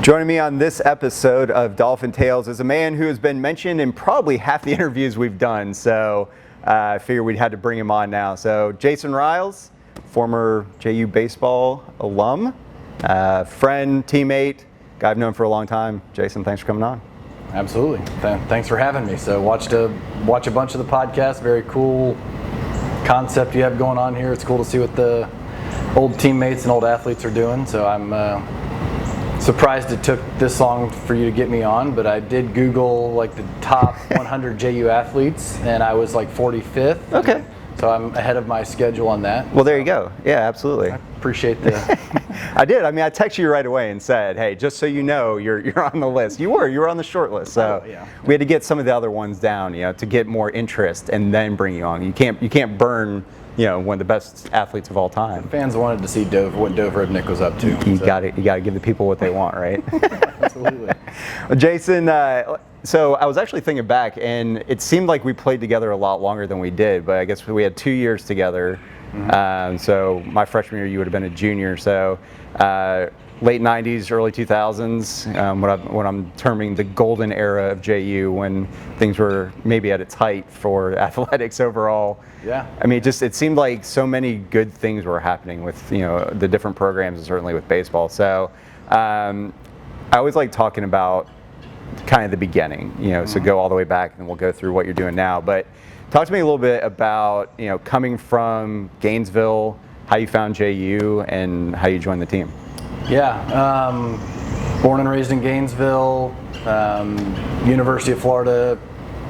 Joining me on this episode of Dolphin Tales is a man who has been mentioned in probably half the interviews we've done, so I figured we had to bring him on now. So Jason Ryals, former JU baseball alum, friend, teammate, guy I've known for a long time. Jason, thanks for coming on. Absolutely. Thanks for having me. So watch a bunch of the podcast. Very cool concept you have going on here. It's cool to see what the old teammates and old athletes are doing. So I'm surprised it took this long for you to get me on, but I did Google like the top 100 JU athletes, and I was like 45th. Okay. So I'm ahead of my schedule on that. Well, there you go. Yeah, absolutely. I appreciate the. I did. I mean, I texted you right away and said, "Hey, just so you know, you're on the list." You were on the short list. So yeah. We had to get some of the other ones down, to get more interest and then bring you on. You can't burn, one of the best athletes of all time. Fans wanted to see what Dover Nick was up to. You got to give the people what they want, right? Absolutely. Well, Jason, so I was actually thinking back, and it seemed like we played together a lot longer than we did, but I guess we had 2 years together. Mm-hmm. So my freshman year, you would have been a junior. So late 90s, early 2000s, what I'm terming the golden era of JU, when things were maybe at its height for athletics overall. Yeah. I mean, it seemed like so many good things were happening with the different programs, and certainly with baseball. So I always like talking about kind of the beginning, so go all the way back, and we'll go through what you're doing now. But talk to me a little bit about coming from Gainesville, how you found JU, and how you joined the team. Yeah, born and raised in Gainesville, University of Florida.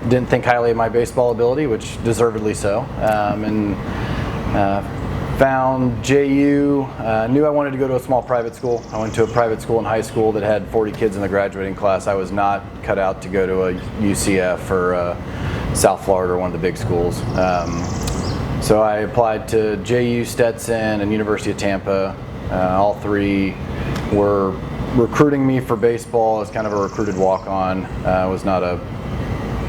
Didn't think highly of my baseball ability, which deservedly so, and found JU. Knew I wanted to go to a small private school. I went to a private school in high school that had 40 kids in the graduating class. I was not cut out to go to a UCF or South Florida or one of the big schools. So I applied to JU, Stetson, and University of Tampa. All three were recruiting me for baseball as kind of a recruited walk-on. I was not a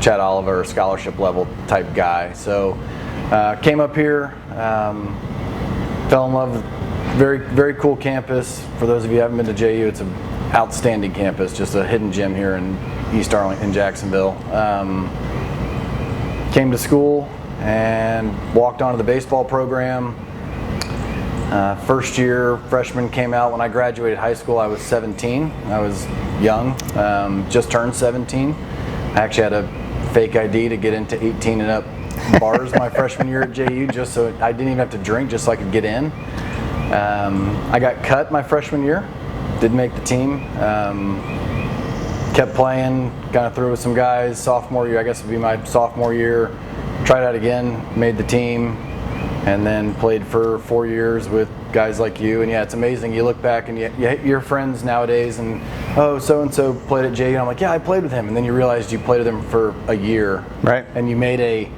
Chad Oliver scholarship level type guy. So came up here, fell in love with very, very cool campus. For those of you who haven't been to JU, it's an outstanding campus, just a hidden gem here in East Arlington, in Jacksonville. Came to school and walked onto the baseball program. First year freshman came out. When I graduated high school, I was 17. I was young, just turned 17. I actually had a fake ID to get into 18 and up bars my freshman year at JU, just so I didn't even have to drink, just so I could get in. I got cut my freshman year, didn't make the team. Kept playing, kind of threw with some guys. Sophomore year, I guess it would be my sophomore year. Tried out again, made the team, and then played for 4 years with guys like you. And yeah, it's amazing. You look back and you're friends nowadays, and so-and-so played at JU. And I'm like, yeah, I played with him. And then you realized you played with him for a year. Right. And you made a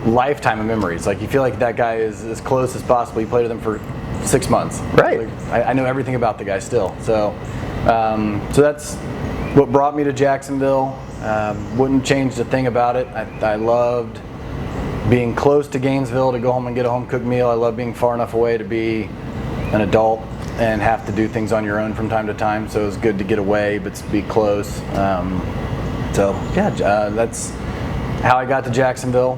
lifetime of memories. Like, you feel like that guy is as close as possible. You played with him for 6 months. Right. Like, I know everything about the guy still. So that's what brought me to Jacksonville. Wouldn't change a thing about it. I loved being close to Gainesville to go home and get a home-cooked meal. I love being far enough away to be an adult and have to do things on your own from time to time. So it was good to get away, but to be close. That's how I got to Jacksonville.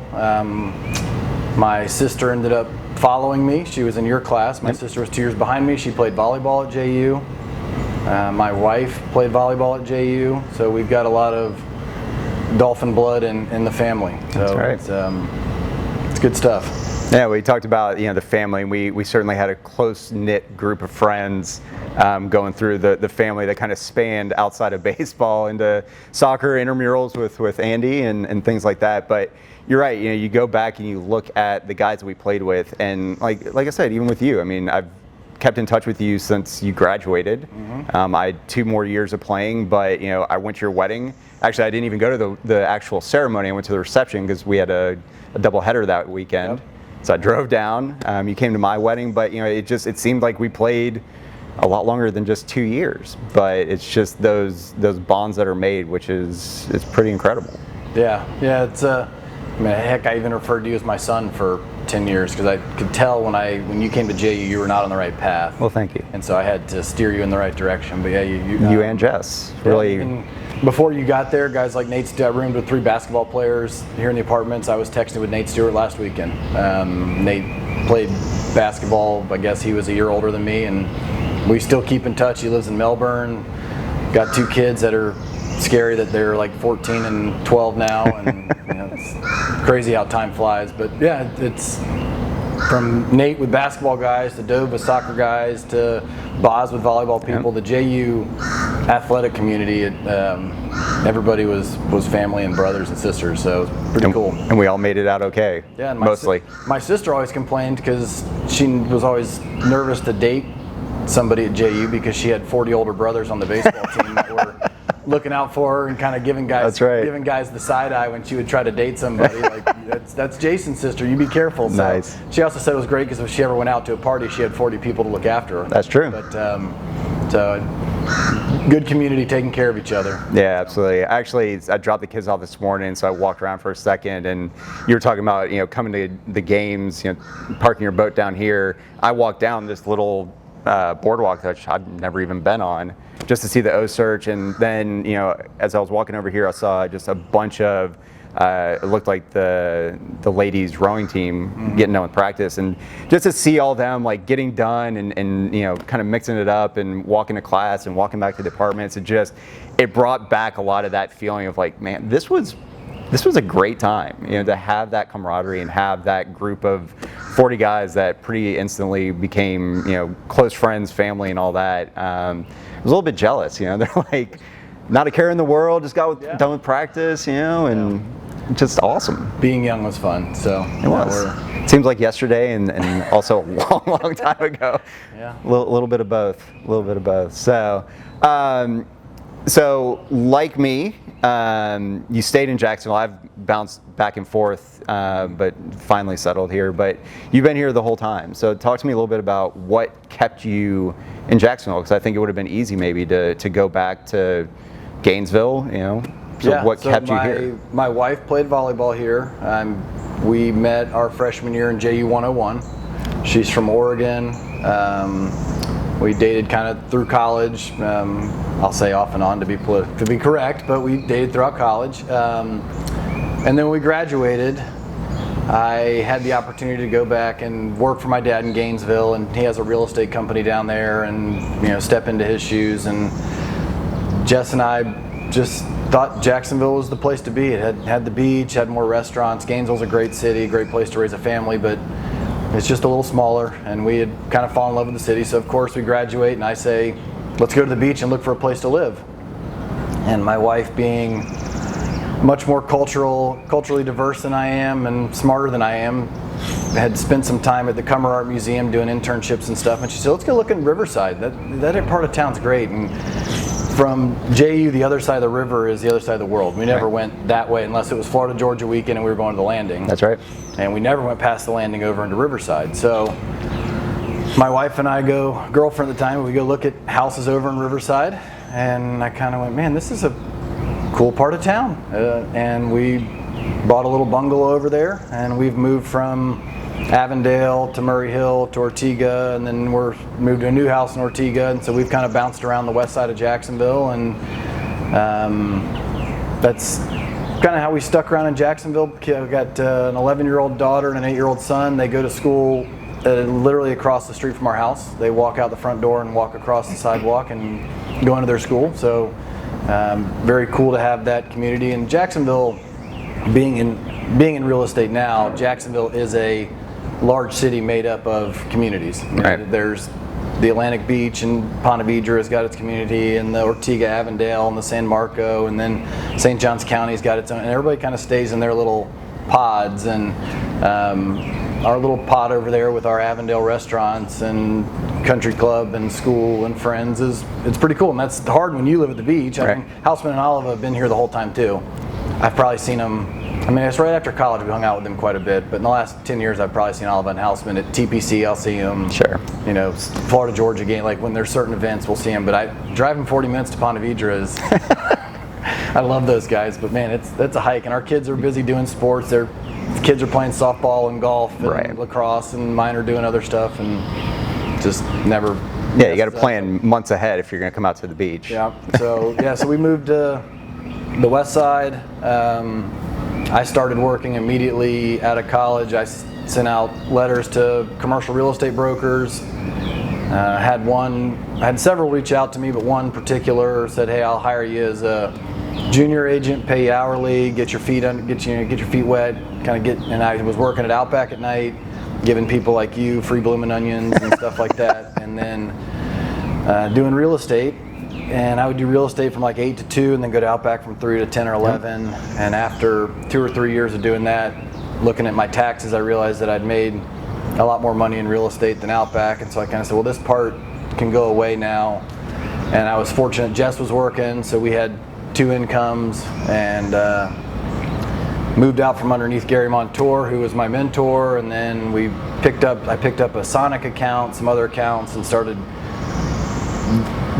My sister ended up following me. She was in your class. My sister was 2 years behind me. She played volleyball at JU. My wife played volleyball at JU. So we've got a lot of Dolphin blood in the family. So that's right. It's good stuff. Yeah, we talked about the family, and we certainly had a close-knit group of friends going through the family that kind of spanned outside of baseball into soccer, intramurals with Andy and things like that. But you're right, you go back and you look at the guys that we played with, and like I said, even with you, I mean, I've kept in touch with you since you graduated. Mm-hmm. I had 2 more years of playing, but I went to your wedding. Actually, I didn't even go to the actual ceremony. I went to the reception because we had a doubleheader that weekend. Yep. So I drove down. You came to my wedding, but it seemed like we played a lot longer than just 2 years. But it's just those bonds that are made, which is pretty incredible. Yeah. It's heck, I even referred to you as my son for 10 years because I could tell when you came to JU, you were not on the right path. Well, thank you. And so I had to steer you in the right direction. But yeah, you and Jess really. And before you got there, guys like Nate, I roomed with 3 basketball players here in the apartments. I was texting with Nate Stewart last weekend. Nate played basketball. I guess he was a year older than me, and we still keep in touch. He lives in Melbourne. Got 2 kids that are scary that they're like 14 and 12 now, and it's crazy how time flies. But yeah, it's from Nate with basketball guys to Dove with soccer guys to Boz with volleyball people. The JU athletic community, everybody was family and brothers and sisters, so pretty cool. And we all made it out okay. Yeah, and mostly. My sister always complained because she was always nervous to date somebody at JU because she had 40 older brothers on the baseball team that were looking out for her and kind of giving guys the side eye when she would try to date somebody. Like, that's Jason's sister. You be careful. So nice. She also said it was great because if she ever went out to a party, she had 40 people to look after her. That's true. But so good community taking care of each other. Yeah, absolutely. Actually, I dropped the kids off this morning, so I walked around for a second, and you were talking about coming to the games, parking your boat down here. I walked down this little boardwalk that I've never even been on, just to see the O-Search. And then as I was walking over here, I saw just a bunch of it looked like the ladies rowing team getting done with practice, and just to see all them like getting done and kind of mixing it up and walking to class and walking back to departments, it brought back a lot of that feeling of like, man, this was a great time, to have that camaraderie and have that group of 40 guys that pretty instantly became, close friends, family, and all that. I was a little bit jealous, they're like, not a care in the world, just got done with practice, and just awesome. Being young was fun, so. It was. It seems like yesterday and also a long, long time ago. Yeah. A little bit of both, So, so like me, you stayed in Jacksonville. I've bounced back and forth, but finally settled here. But you've been here the whole time. So talk to me a little bit about what kept you in Jacksonville, because I think it would have been easy maybe to go back to Gainesville. So what kept you here? My wife played volleyball here. We met our freshman year in JU 101. She's from Oregon. We dated kind of through college. I'll say off and on to be correct, but we dated throughout college. And then when we graduated, I had the opportunity to go back and work for my dad in Gainesville, and he has a real estate company down there, and step into his shoes. And Jess and I just thought Jacksonville was the place to be. It had the beach, had more restaurants. Gainesville's a great city, great place to raise a family, but it's just a little smaller, and we had kind of fallen in love with the city. So of course we graduate, and I say, let's go to the beach and look for a place to live. And my wife, being much more culturally diverse than I am and smarter than I am, had spent some time at the Cummer Art Museum doing internships and stuff, and she said, let's go look in Riverside. That part of town's great. And from JU, the other side of the river is the other side of the world. We never went that way unless it was Florida Georgia weekend and we were going to the Landing. That's right. And we never went past the Landing over into Riverside. So my wife and I girlfriend at the time, we go look at houses over in Riverside, and I kind of went, man, this is a cool part of town. And we bought a little bungalow over there, and we've moved from Avondale to Murray Hill to Ortega, and then we're moved to a new house in Ortega, and so we've kind of bounced around the west side of Jacksonville, and that's kind of how we stuck around in Jacksonville. I've got an 11-year-old daughter and an 8-year-old son. They go to school literally across the street from our house. They walk out the front door and walk across the sidewalk and go into their school. So very cool to have that community. And Jacksonville, being in real estate now, Jacksonville is a large city made up of communities. Right. There's the Atlantic Beach, and Ponte Vedra has got its community, and the Ortega Avondale and the San Marco, and then St. Johns County's got its own, and everybody kind of stays in their little pods. And our little pod over there with our Avondale restaurants and country club and school and friends it's pretty cool. And that's hard when you live at the beach. Right. I mean, Houseman and Olive have been here the whole time too. I've probably seen them. I mean, it's right after college we hung out with them quite a bit, but in the last 10 years I've probably seen Olive and Houseman at TPC. I'll see them. Sure. Florida Georgia game, like when there's certain events we'll see them. But driving 40 minutes to Ponte Vedra is I love those guys, but man, that's a hike, and our kids are busy doing sports. They're kids are playing softball and golf and Right. lacrosse, and mine are doing other stuff, and just never. Yeah, you got to plan months ahead if you're going to come out to the beach. Yeah. So so we moved to the west side. I started working immediately out of college. I sent out letters to commercial real estate brokers. I had several reach out to me, but one particular said, "Hey, I'll hire you as a junior agent, pay you hourly, get your feet wet, kind of get." And I was working at Outback at night, giving people like you free blooming onions and stuff like that, and then doing real estate. And I would do real estate from like 8 to 2, and then go to Outback from 3 to 10 or 11. And after 2 or 3 years of doing that, looking at my taxes, I realized that I'd made a lot more money in real estate than Outback. And so I kind of said, well, this part can go away now. And I was fortunate Jess was working, so we had 2 incomes, and moved out from underneath Gary Montour, who was my mentor. And then I picked up a Sonic account, some other accounts, and started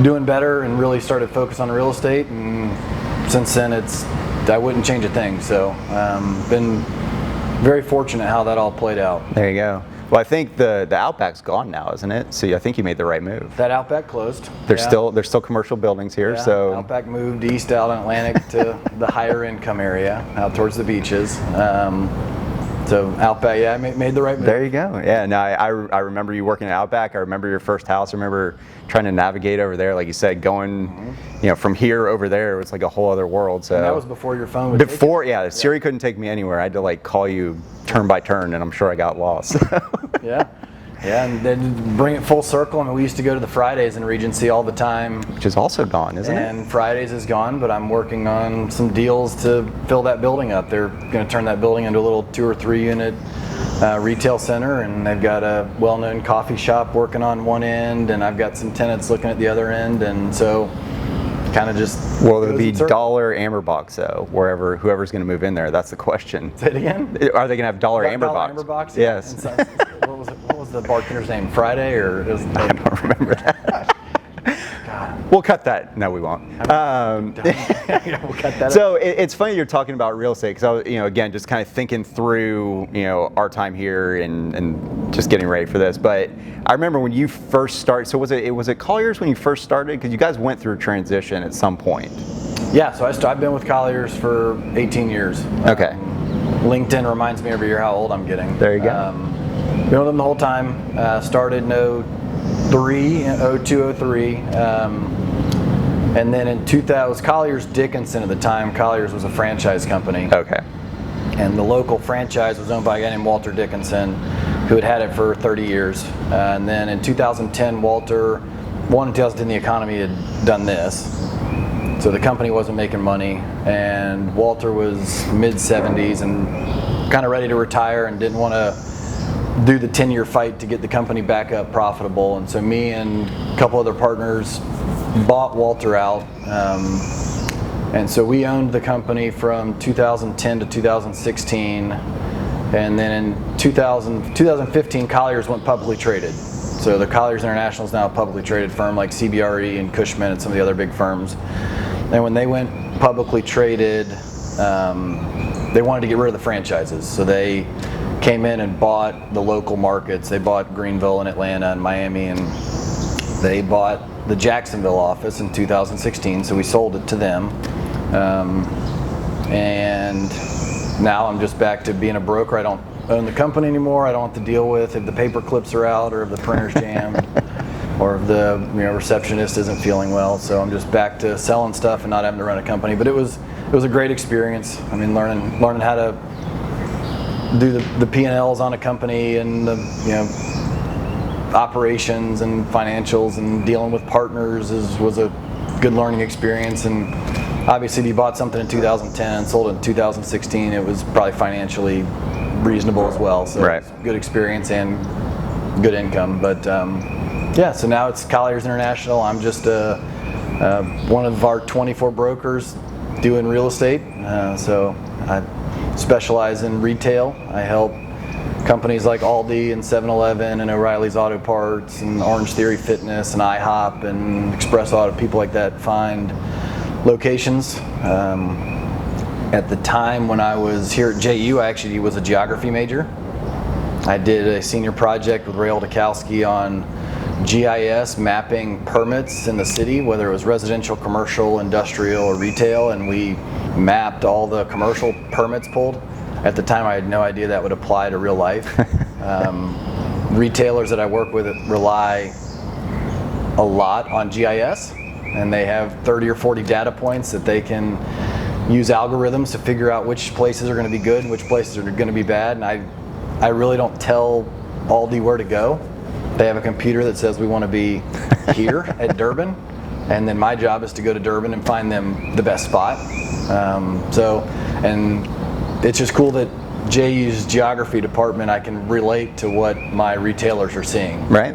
doing better and really started focus on real estate. And since then, I wouldn't change a thing. So been very fortunate how that all played out. There you go. Well, I think the Outback's gone now, isn't it? So I think you made the right move. That Outback closed. There's still commercial buildings here. Yeah, So Outback moved east out in Atlantic to the higher income area, out towards the beaches. So Outback, yeah, I made the right move. there you go. Yeah, no, I remember you working at Outback. I remember your first house. I remember trying to navigate over there, like you said, going, from here over there. It was like a whole other world. So And that was before your phone would take before, it. yeah, Siri couldn't take me anywhere. I had to like call you turn by turn, and I'm sure I got lost. Yeah. Yeah, and then bring it full circle. I mean, we used to go to the Fridays in Regency all the time. Which is also gone, isn't it? And Fridays is gone, but I'm working on some deals to fill that building up. They're going to turn that building into a little 2 or 3 unit retail center, and they've got a well-known coffee shop working on one end, and I've got some tenants looking at the other end, and so kind of just. Will there be dollar amber box though? Whoever's going to move in there, that's the question. Say it again. Are they going to have dollar amber box? Amber box. Yes. So, what was the bartender's name? Friday or? I don't remember that. God. We'll cut that. No, we won't. We'll cut that. So it's funny you're talking about real estate, because I was, again, just kind of thinking through, our time here and just getting ready for this. But I remember when you first started. So was it Colliers when you first started? Because you guys went through a transition at some point. Yeah. So I've been with Colliers for 18 years. Okay. LinkedIn reminds me every year how old I'm getting. There you go. Been with them the whole time. Started in 0203. And then in 2000, it was Colliers Dickinson at the time. Colliers was a franchise company. Okay. And the local franchise was owned by a guy named Walter Dickinson, who had it for 30 years. And then in 2010, the economy had done this. So the company wasn't making money, and Walter was mid-70s and kind of ready to retire and didn't want to do the 10-year fight to get the company back up profitable. And so me and a couple other partners bought Walter out. And so we owned the company from 2010 to 2016. And then in 2015, Colliers went publicly traded. So the Colliers International is now a publicly traded firm like CBRE and Cushman and some of the other big firms. And when they went publicly traded, they wanted to get rid of the franchises. So they came in and bought the local markets. They bought Greenville and Atlanta and Miami, and they bought the Jacksonville office in 2016. So we sold it to them. And now I'm just back to being a broker. I don't own the company anymore. I don't have to deal with if the paper clips are out or if the printer's jammed or if the receptionist isn't feeling well. So I'm just back to selling stuff and not having to run a company. But it was a great experience. I mean, learning how to do the P&Ls on a company and the operations and financials and dealing with partners was a good learning experience. And obviously, if you bought something in 2010 and sold it in 2016, it was probably financially reasonable as well. So right. It was good experience and good income. But so now it's Colliers International. I'm just one of our 24 brokers doing real estate. So I specialize in retail. I help companies like Aldi and 7-Eleven and O'Reilly's Auto Parts and Orange Theory Fitness and IHOP and Express Auto, people like that, find locations. At the time when I was here at JU, I actually was a geography major. I did a senior project with Ray Oldakowski on GIS mapping permits in the city, whether it was residential, commercial, industrial, or retail, and we mapped all the commercial permits pulled. At the time, I had no idea that would apply to real life. Retailers that I work with rely a lot on GIS, and they have 30 or 40 data points that they can use algorithms to figure out which places are going to be good and which places are going to be bad. And I really don't tell Aldi where to go. They have a computer that says we want to be here at Durbin, and then my job is to go to Durbin and find them the best spot. And it's just cool that JU's geography department, I can relate to what my retailers are seeing. Right.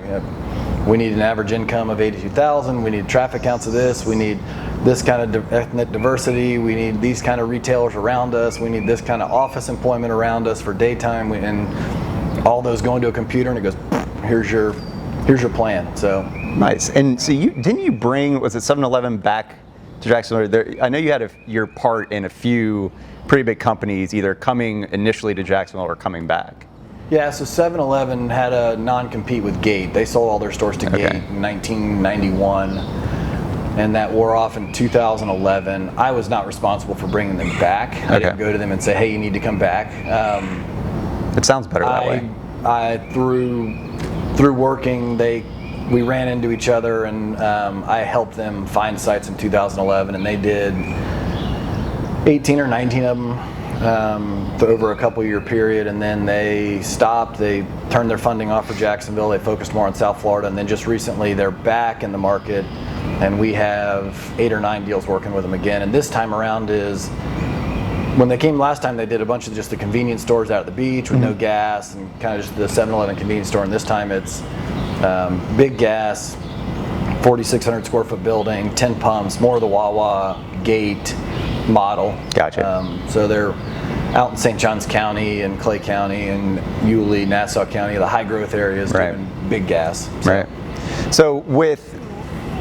We need an average income of 82,000. We need traffic counts of this. We need this kind of ethnic diversity. We need these kind of retailers around us. We need this kind of office employment around us for daytime. And all those go into a computer, and it goes, here's your plan. So nice. And so didn't you bring, was it 7-Eleven back to Jacksonville? I know you had your part in a few pretty big companies either coming initially to Jacksonville or coming back. Yeah, so 7-Eleven had a non-compete with Gate. They sold all their stores to Gate in 1991, and that wore off in 2011. I was not responsible for bringing them back. I didn't go to them and say, hey, you need to come back. It sounds better that way. Through working, we ran into each other, and I helped them find sites in 2011, and they did 18 or 19 of them over a couple year period, and then they stopped. They turned their funding off for Jacksonville. They focused more on South Florida, and then just recently they're back in the market, and we have 8 or 9 deals working with them again. And this time around is, when they came last time, they did a bunch of just the convenience stores out at the beach with no gas, and kind of just the 7-Eleven convenience store. And this time it's big gas, 4,600 square foot building, 10 pumps, more of the Wawa Gate model. Gotcha. So they're out in St. Johns County and Clay County and Yulee, Nassau County, the high growth areas, doing big gas. So. Right. So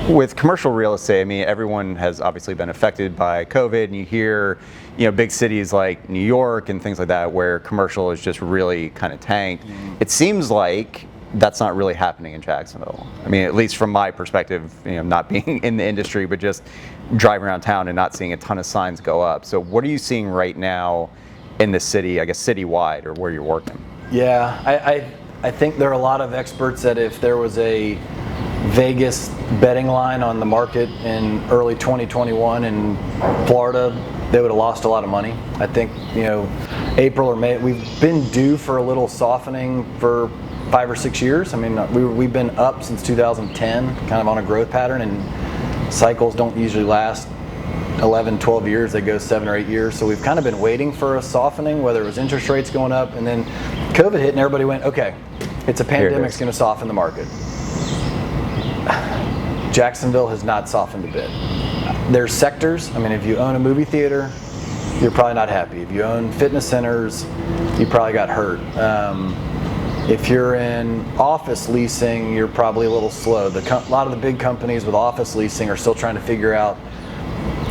with commercial real estate, I mean, everyone has obviously been affected by COVID, and you hear, big cities like New York and things like that where commercial is just really kind of tanked. It seems like that's not really happening in Jacksonville. I mean, at least from my perspective, not being in the industry, but just driving around town and not seeing a ton of signs go up. So what are you seeing right now in the city, I guess citywide, or where you're working? Yeah, I think there are a lot of experts that if there was a Vegas betting line on the market in early 2021 in Florida, they would have lost a lot of money. I think, April or May, we've been due for a little softening for 5 or 6 years. I mean, we've been up since 2010, kind of on a growth pattern, and cycles don't usually last 11, 12 years. They go 7 or 8 years. So we've kind of been waiting for a softening, whether it was interest rates going up, and then COVID hit and everybody went, okay, it's a pandemic, it's going to soften the market. Jacksonville has not softened a bit. There's sectors, I mean, if you own a movie theater, you're probably not happy. If you own fitness centers, you probably got hurt. If you're in office leasing, you're probably a little slow. A lot of the big companies with office leasing are still trying to figure out,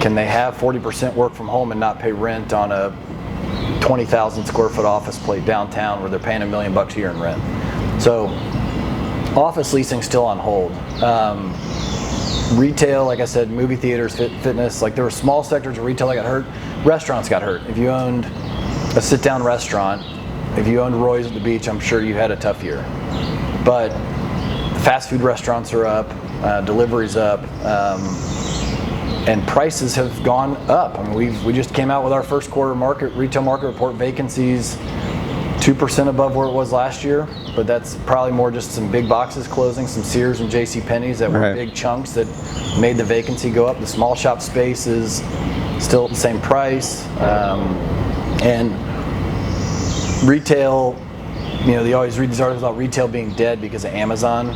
can they have 40% work from home and not pay rent on a 20,000 square foot office plate downtown where they're paying $1 million a year in rent? So office leasing still on hold. Retail, like I said, movie theaters, fitness, like there were small sectors of retail that got hurt. Restaurants got hurt. If you owned a sit-down restaurant, if you owned Roy's at the beach, I'm sure you had a tough year. But fast food restaurants are up, delivery's up, and prices have gone up. I mean, we just came out with our first quarter retail market report. Vacancies 2% above where it was last year, but that's probably more just some big boxes closing, some Sears and JCPenney's that were big chunks that made the vacancy go up. The small shop space is still at the same price, and retail, they always read these articles about retail being dead because of Amazon,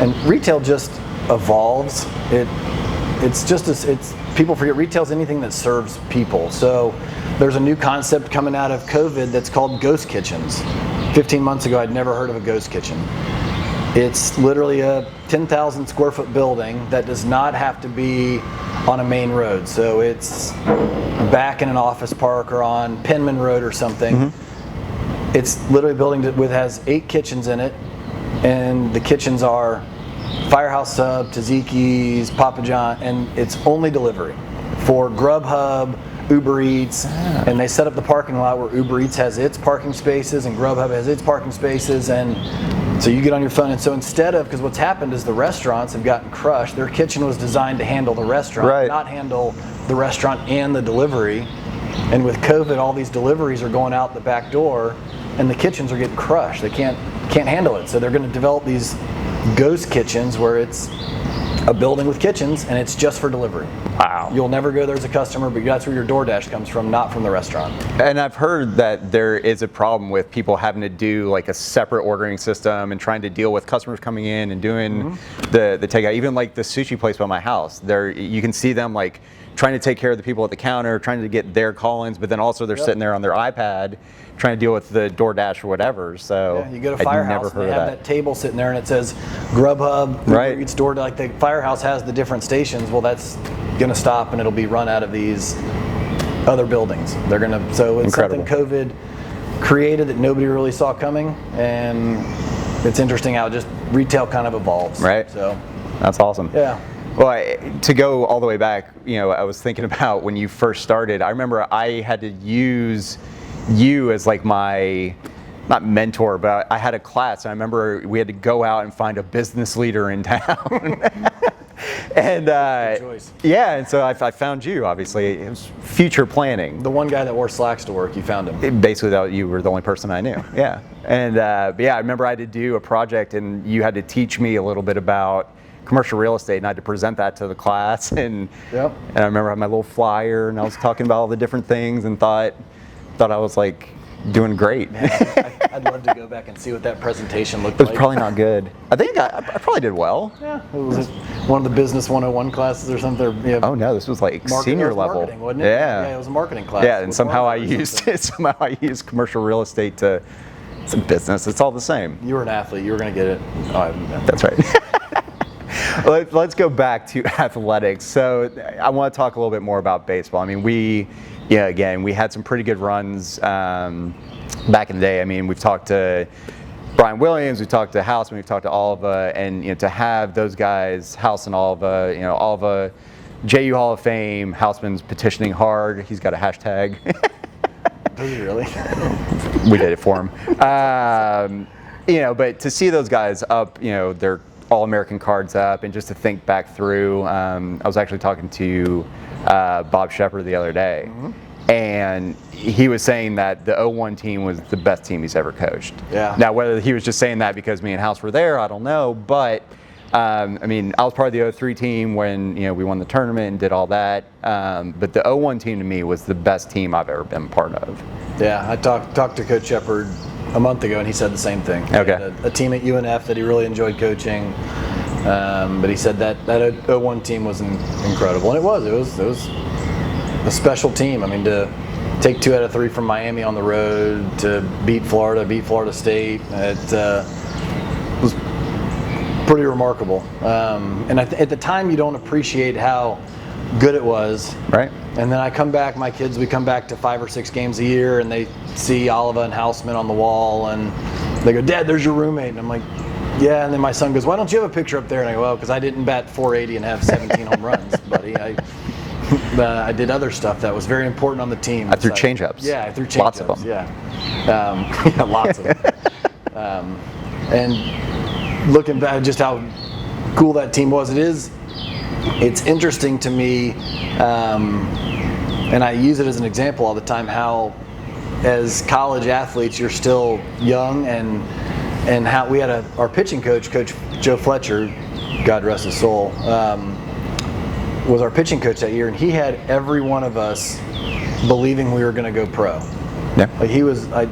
and retail just evolves. It's people forget retail's anything that serves people. So there's a new concept coming out of COVID that's called ghost kitchens. 15 months ago, I'd never heard of a ghost kitchen. It's literally a 10,000 square foot building that does not have to be on a main road. So it's back in an office park or on Penman Road or something. It's literally a building that has 8 kitchens in it, and the kitchens are Firehouse Sub, Tzatziki's, Papa John, and it's only delivery for Grubhub, Uber Eats, and they set up the parking lot where Uber Eats has its parking spaces and Grubhub has its parking spaces, and so you get on your phone. And so instead of, because what's happened is the restaurants have gotten crushed, their kitchen was designed to handle the restaurant, not handle the restaurant and the delivery. And with COVID, all these deliveries are going out the back door, and the kitchens are getting crushed. They can't handle it. So they're going to develop these ghost kitchens where it's a building with kitchens and it's just for delivery. Wow. You'll never go there as a customer, but that's where your DoorDash comes from, not from the restaurant. And I've heard that there is a problem with people having to do like a separate ordering system and trying to deal with customers coming in and doing the takeout. Even like the sushi place by my house, there you can see them like trying to take care of the people at the counter, trying to get their call-ins, but then also they're sitting there on their iPad trying to deal with the DoorDash or whatever. So you go to Firehouse, and they have that table sitting there and it says Grubhub, Uber Eats, DoorDash. Like the Firehouse has the different stations. Well, that's gonna stop and it'll be run out of these other buildings. They're gonna, so it's something COVID created that nobody really saw coming, and it's interesting how just retail kind of evolves. Right. So that's awesome. Yeah. Well, to go all the way back, I was thinking about when you first started. I remember I had to use you as like my, not mentor, but I had a class. I remember we had to go out and find a business leader in town. And yeah, and so I found you. Obviously, it was future planning. The one guy that wore slacks to work, you found him. Basically, you were the only person I knew. Yeah, and but yeah, I remember I had to do a project, and you had to teach me a little bit about commercial real estate, and I had to present that to the class. And I remember I had my little flyer, and I was talking about all the different things, and thought I was like doing great. Man, I'd love to go back and see what that presentation looked like. It was probably not good. I think I probably did well. Yeah, it was one of the business 101 classes or something. Oh no, this was like senior level. Marketing, wasn't it? Yeah, it was a marketing class. Yeah, and somehow I used commercial real estate to it's a business. It's all the same. You were an athlete. You were going to get it. That's right. Let's go back to athletics. So I want to talk a little bit more about baseball. I mean, we had some pretty good runs back in the day. I mean, we've talked to Brian Williams, we've talked to Houseman, we've talked to Oliva, and to have those guys, House and Oliva, Oliva, JU Hall of Fame, Houseman's petitioning hard. He's got a hashtag. Does he really? We did it for him. But to see those guys up, their All-American cards up, and just to think back through, I was actually talking to Bob Shepard the other day, and he was saying that the 01 team was the best team he's ever coached. Yeah. Now, whether he was just saying that because me and House were there, I don't know, but I was part of the 03 team when we won the tournament and did all that, but the 01 team to me was the best team I've ever been part of. Yeah, I talked to Coach Shepard a month ago, and he said the same thing. Okay. He had a team at UNF that he really enjoyed coaching, but he said that 01 team was incredible, and it was a special team. I mean, to take 2 out of 3 from Miami on the road, to beat Florida State, it was pretty remarkable. And at the time, you don't appreciate how good it was. Right. And then I come back, we come back to 5 or 6 games a year, and they see Oliva and Houseman on the wall, and they go, "Dad, there's your roommate." And I'm like, "Yeah." And then my son goes, "Why don't you have a picture up there?" And I go, "Well, because I didn't bat .480 and have 17 home runs, buddy. I did other stuff that was very important on the team." I threw change-ups. Yeah, I threw change-ups. Lots of them. Yeah, lots of them. And looking back, just how cool that team was, it's interesting to me, and I use it as an example all the time, how as college athletes you're still young, and how we had our pitching coach, Coach Joe Fletcher, God rest his soul, was our pitching coach that year, and he had every one of us believing we were going to go pro. Yeah. Like he was, I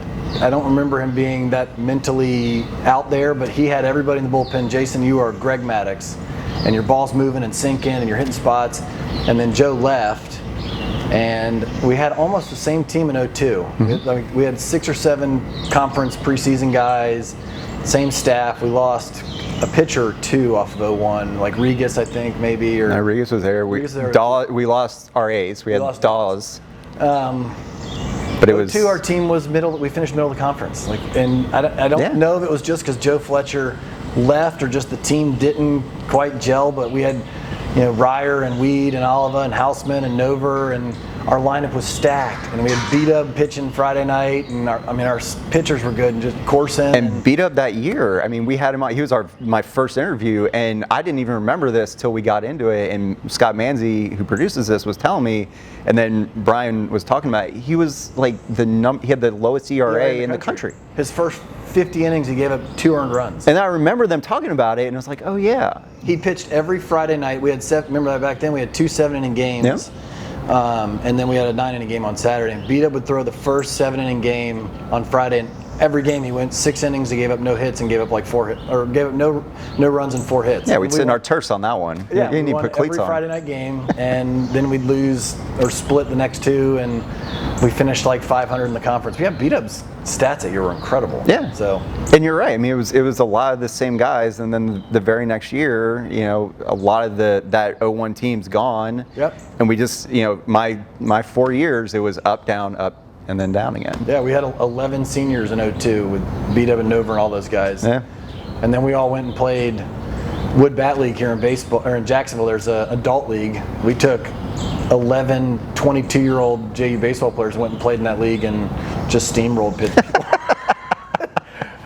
don't remember him being that mentally out there, but he had everybody in the bullpen. "Jason, you are Greg Maddux, and your ball's moving and sinking, and you're hitting spots." And then Joe left, and we had almost the same team in 02. We had 6 or 7 conference preseason guys, same staff. We lost a pitcher or two off of 01, like Regis, I think, maybe. Or No, Regis was there. We lost our ace. We had Dawes. But it was 02, our team was middle. We finished middle of the conference. And I don't know if it was just because Joe Fletcher left or just the team didn't quite gel. But we had, Ryer and Weed and Oliva and Houseman and Nover, and our lineup was stacked. And we had B-Dub pitching Friday night, and our pitchers were good, and just Corson. And B-Dub that year, we had him on. He was my first interview, and I didn't even remember this till we got into it. And Scott Manzi, who produces this, was telling me, and then Brian was talking about it. He was like he had the lowest ERA in the country. His first 50 innings, he gave up 2 earned runs. And I remember them talking about it, and I was like, oh yeah. He pitched every Friday night. We had remember that back then we had 2 7-inning games. Yep. And then we had a 9-inning game on Saturday. And B-Dub would throw the first 7-inning game on Friday, and every game he went 6 innings. He gave up no hits and gave up like 4 hits, or gave up no runs and 4 hits. Yeah, we'd sit in our turfs on that one. Yeah, we won put cleats every on. Friday night game, and then we'd lose or split the next 2, and we finished like 500 in the conference. Yeah, B-Dub's stats that year were incredible. Yeah. So. And you're right. It was a lot of the same guys, and then the very next year, a lot of that 01 team's gone. Yep. And we just, my 4 years, it was up, down, up, and then down again. Yeah, we had 11 seniors in 02 with B-Dub and Nover and all those guys. Yeah. And then we all went and played Wood Bat League here in baseball, or in Jacksonville. There's an adult league. We took 11 22-year-old JU baseball players, went and played in that league, and just steamrolled pitchers.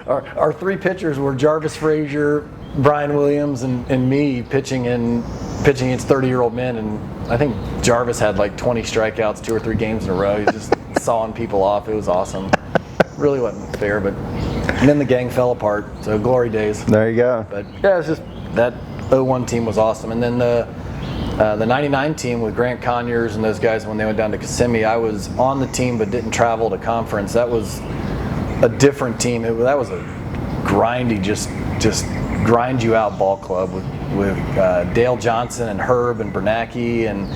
Our 3 pitchers were Jarvis Frazier, Brian Williams, and me pitching against 30-year-old men. And I think Jarvis had like 20 strikeouts 2 or 3 games in a row. He was just sawing people off. It was awesome. Really wasn't fair, but and then the gang fell apart. So glory days. There you go. But yeah, it's just that 01 team was awesome. And then the 99 team with Grant Colliers and those guys, when they went down to Kissimmee, I was on the team but didn't travel to conference. That was a different team. That was a grindy, just grind you out ball club with Dale Johnson and Herb and Bernanke and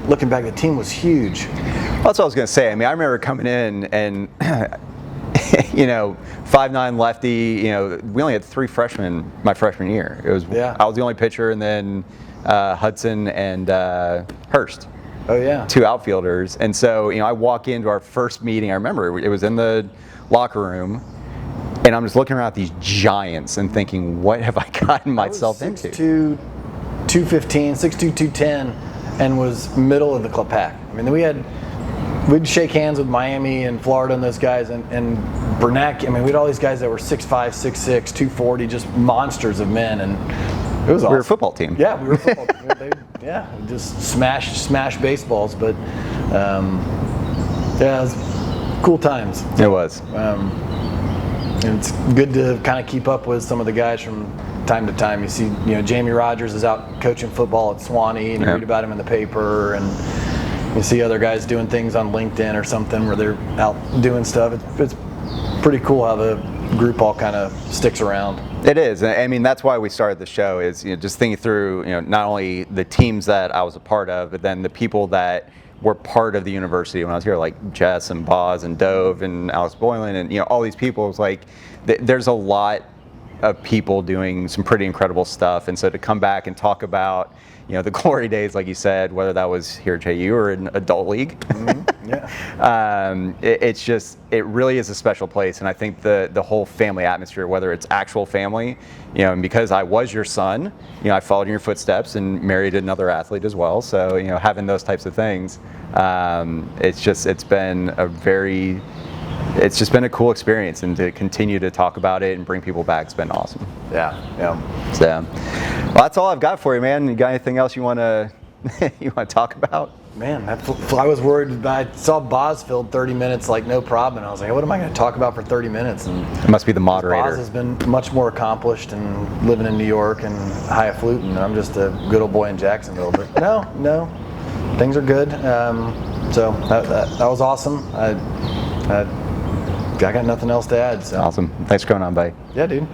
looking back, the team was huge. Well, that's what I was going to say. I remember coming in and 5'9" lefty. We only had 3 freshmen my freshman year. I was the only pitcher, and then Hudson and Hurst. Oh yeah. 2 outfielders. And so I walk into our first meeting. I remember it was in the locker room, and I'm just looking around at these giants and thinking, what have I gotten myself into? 6'2", 215, 6'2", 210, and was middle of the club pack. We'd shake hands with Miami and Florida and those guys, and Bernanke. We had all these guys that were 6'5", 6'6", 240, just monsters of men, and it was awesome. We were a football team. Yeah, we were a football team. Just smash baseballs, but it was cool times. It was. And it's good to kind of keep up with some of the guys from time to time. You see, Jamie Rogers is out coaching football at Swanee, and you read about him in the paper, and you see other guys doing things on LinkedIn or something where they're out doing stuff. It's pretty cool how the group all kind of sticks around. It is. That's why we started the show, is just thinking through not only the teams that I was a part of, but then the people that were part of the university when I was here, like Jess and Boz and Dove and Alex Boylan and all these people. It was like there's a lot of people doing some pretty incredible stuff, and so to come back and talk about the glory days, like you said, whether that was here at JU or in adult league. Mm-hmm. Yeah. It really is a special place, and I think the whole family atmosphere, whether it's actual family, and because I was your son, I followed in your footsteps and married another athlete as well. So having those types of things, it's just been a cool experience, and to continue to talk about it and bring people back, it's been awesome. Yeah. So, well, that's all I've got for you, man. You got anything else you want to talk about? Man, I was worried. I saw Boz filled 30 minutes like no problem, and I was like, what am I going to talk about for 30 minutes? And it must be the moderator. Boz has been much more accomplished and living in New York and highfalutin, and I'm just a good old boy in Jacksonville. But no, things are good. So that was awesome. I got nothing else to add. So. Awesome. Thanks for coming on, buddy. Yeah, dude.